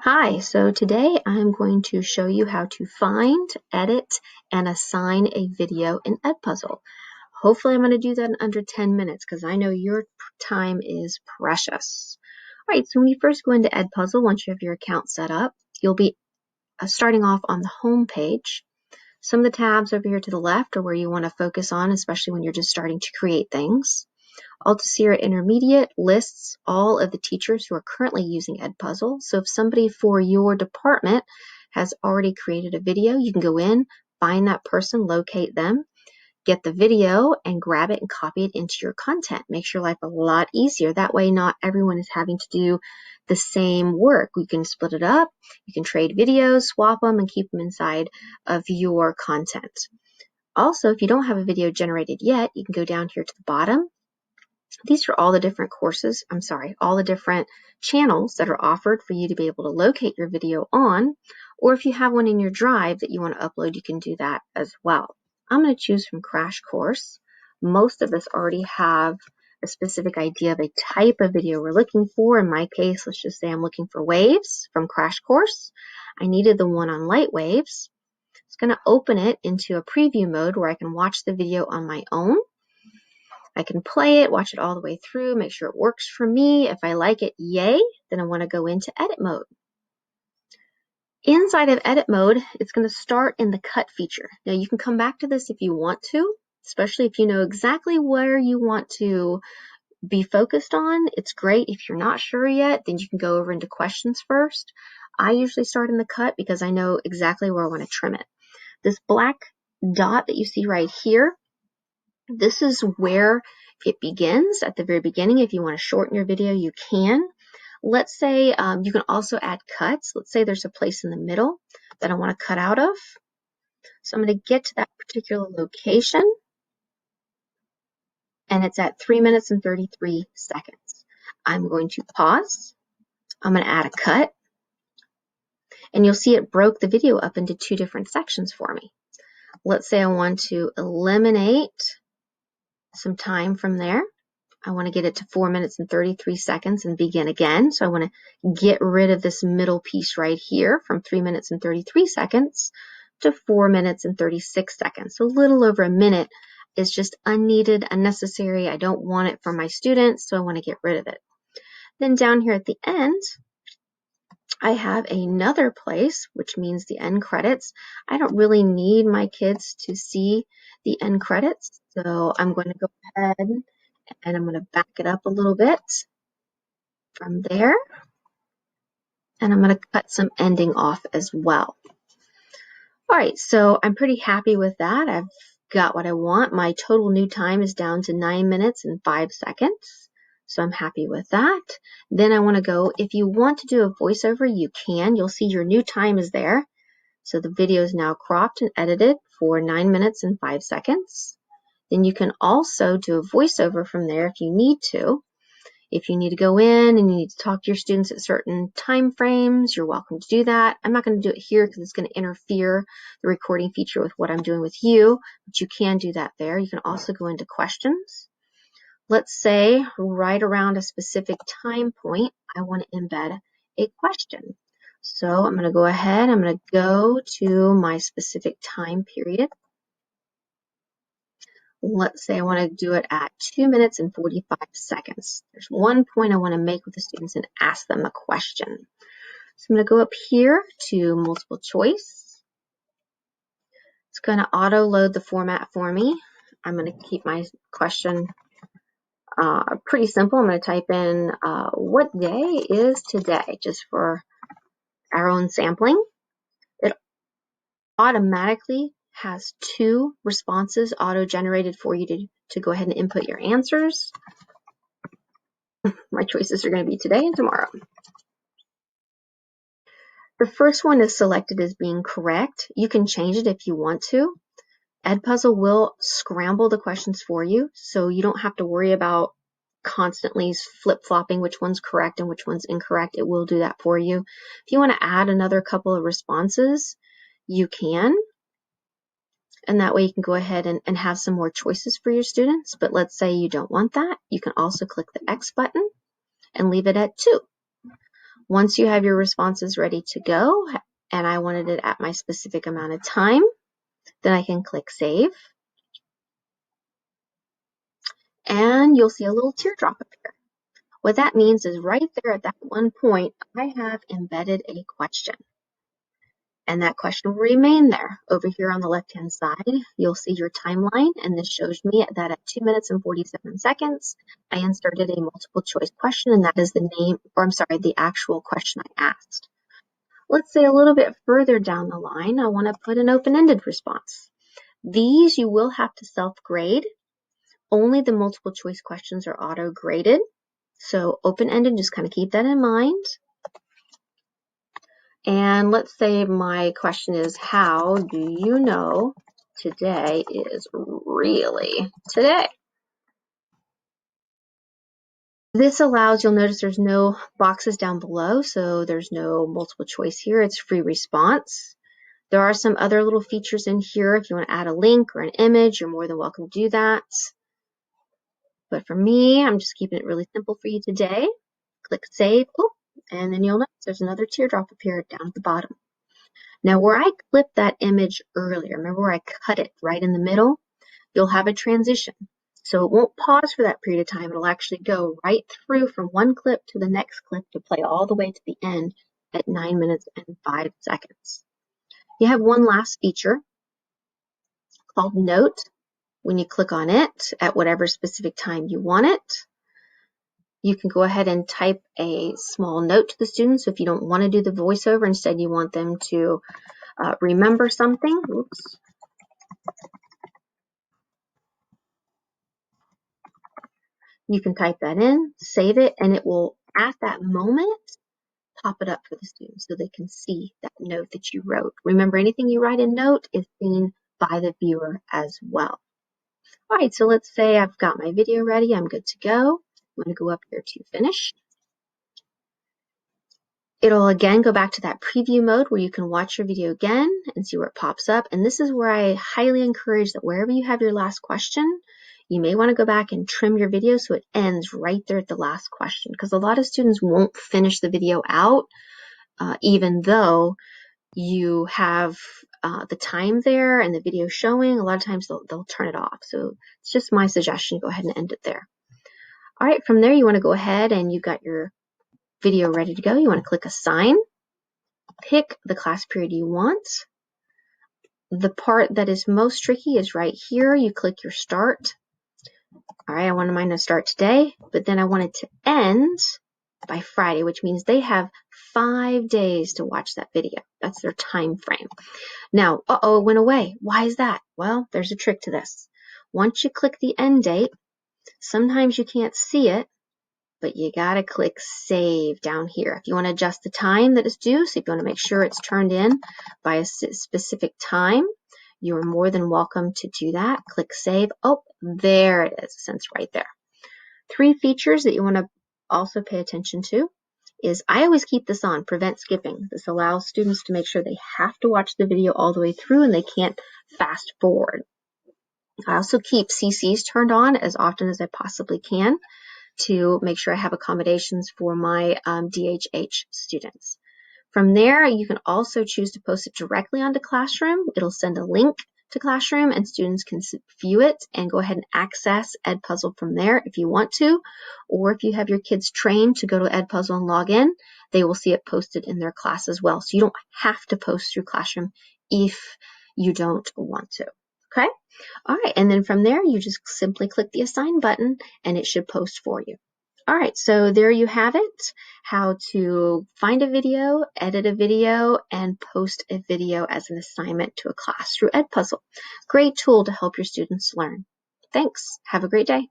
Hi, so today I'm going to show you how to find, edit, and assign a video in Edpuzzle. Hopefully I'm going to do that in under 10 minutes because I know your time is precious. All right, so when you first go into Edpuzzle, once you have your account set up, you'll be starting off on the home page. Some of the tabs over here to the left are where you want to focus on, especially when you're just starting to create things. Altusira Intermediate lists all of the teachers who are currently using Edpuzzle. So if somebody for your department has already created a video, you can go in, find that person, locate them, get the video, and grab it and copy it into your content. Makes your life a lot easier. That way not everyone is having to do the same work. You can split it up, you can trade videos, swap them, and keep them inside of your content. Also, if you don't have a video generated yet, you can go down here to the bottom. These are all the different all the different channels that are offered for you to be able to locate your video on, or if you have one in your drive that you want to upload, you can do that as well. I'm going to choose from Crash Course. Most of us already have a specific idea of a type of video we're looking for. In my case, let's just say I'm looking for waves from Crash Course. I needed the one on light waves. It's going to open it into a preview mode where I can watch the video on my own. I can play it, watch it all the way through, make sure it works for me. If I like it, yay, then I want to go into edit mode. Inside of edit mode, it's going to start in the cut feature. Now you can come back to this if you want to, especially if you know exactly where you want to be focused on. It's great. If you're not sure yet, then you can go over into questions first. I usually start in the cut because I know exactly where I want to trim it. This black dot that you see right here, this is where it begins at the very beginning. If you want to shorten your video, you can. Let's say you can also add cuts. Let's say there's a place in the middle that I want to cut out of. So I'm going to get to that particular location, and it's at 3 minutes and 33 seconds. I'm going to pause. I'm going to add a cut, and you'll see it broke the video up into two different sections for me. Let's say I want to eliminate some time from there. I want to get it to 4 minutes and 33 seconds and begin again. So I want to get rid of this middle piece right here from 3 minutes and 33 seconds to 4 minutes and 36 seconds. So a little over a minute is just unneeded, unnecessary. I don't want it for my students, so I want to get rid of it. Then down here at the end, I have another place, which means the end credits. I don't really need my kids to see the end credits, so I'm going to go ahead and I'm going to back it up a little bit from there, and I'm going to cut some ending off as well. All right, so I'm pretty happy with that. I've got what I want. My total new time is down to 9 minutes and 5 seconds. So I'm happy with that. Then I want to go, if you want to do a voiceover, you can. You'll see your new time is there. So the video is now cropped and edited for 9 minutes and 5 seconds. Then you can also do a voiceover from there if you need to. If you need to go in and you need to talk to your students at certain time frames, you're welcome to do that. I'm not going to do it here because it's going to interfere the recording feature with what I'm doing with you, but you can do that there. You can also go into questions. Let's say right around a specific time point, I want to embed a question. So I'm going to go ahead, I'm going to go to my specific time period. Let's say I want to do it at 2 minutes and 45 seconds. There's one point I want to make with the students and ask them a question. So I'm going to go up here to multiple choice. It's going to auto load the format for me. I'm going to keep my question pretty simple. I'm going to type in what day is today, just for our own sampling. It automatically has 2 responses auto-generated for you to go ahead and input your answers. My choices are going to be today and tomorrow. The first one is selected as being correct. You can change it if you want to. Edpuzzle will scramble the questions for you, so you don't have to worry about constantly flip-flopping which one's correct and which one's incorrect. It will do that for you. If you want to add another couple of responses, you can. And that way you can go ahead and have some more choices for your students. But let's say you don't want that. You can also click the X button and leave it at 2. Once you have your responses ready to go, and I wanted it at my specific amount of time, then I can click Save. And you'll see a little teardrop appear. What that means is right there at that one point, I have embedded a question. And that question will remain there. Over here on the left-hand side, you'll see your timeline, and this shows me that at 2 minutes and 47 seconds, I inserted a multiple choice question, and that is the actual question I asked. Let's say a little bit further down the line, I want to put an open-ended response. These you will have to self-grade. Only the multiple choice questions are auto-graded. So open-ended, just kind of keep that in mind. And let's say my question is, how do you know today is really today? This allows, you'll notice there's no boxes down below, so there's no multiple choice here. It's free response. There are some other little features in here. If you want to add a link or an image, you're more than welcome to do that. But for me, I'm just keeping it really simple for you today. Click Save. Oh, and then you'll notice there's another teardrop appeared down at the bottom. Now, where I clipped that image earlier, remember where I cut it right in the middle? You'll have a transition. So it won't pause for that period of time. It'll actually go right through from one clip to the next clip to play all the way to the end at 9 minutes and 5 seconds. You have one last feature called Note. When you click on it at whatever specific time you want it, you can go ahead and type a small note to the students. So if you don't want to do the voiceover, instead you want them to remember something. Oops. You can type that in, save it, and it will, at that moment, pop it up for the students so they can see that note that you wrote. Remember, anything you write in note is seen by the viewer as well. All right, so let's say I've got my video ready. I'm good to go. I'm going to go up here to finish. It'll again go back to that preview mode where you can watch your video again and see where it pops up. And this is where I highly encourage that wherever you have your last question, you may want to go back and trim your video so it ends right there at the last question, because a lot of students won't finish the video out even though you have the time there and the video showing. A lot of times they'll turn it off. So it's just my suggestion. Go ahead and end it there. All right, from there you want to go ahead and you've got your video ready to go. You want to click Assign, pick the class period you want. The part that is most tricky is right here. You click your Start. All right, I wanted mine to start today, but then I want it to end by Friday, which means they have 5 days to watch that video. That's their time frame. Now, it went away. Why is that? Well, there's a trick to this. Once you click the end date, sometimes you can't see it, but you gotta click Save down here. If you want to adjust the time that it's due, so if you want to make sure it's turned in by a specific time, you are more than welcome to do that. Click Save. Oh, there it is, since right there. 3 features that you want to also pay attention to is I always keep this on, prevent skipping. This allows students to make sure they have to watch the video all the way through and they can't fast forward. I also keep CCs turned on as often as I possibly can to make sure I have accommodations for my DHH students. From there, you can also choose to post it directly onto Classroom. It'll send a link to Classroom and students can view it and go ahead and access Edpuzzle from there if you want to. Or if you have your kids trained to go to Edpuzzle and log in, they will see it posted in their class as well. So you don't have to post through Classroom if you don't want to. Okay? All right, and then from there, you just simply click the Assign button and it should post for you. All right, so there you have it, how to find a video, edit a video, and post a video as an assignment to a class through Edpuzzle. Great tool to help your students learn. Thanks. Have a great day.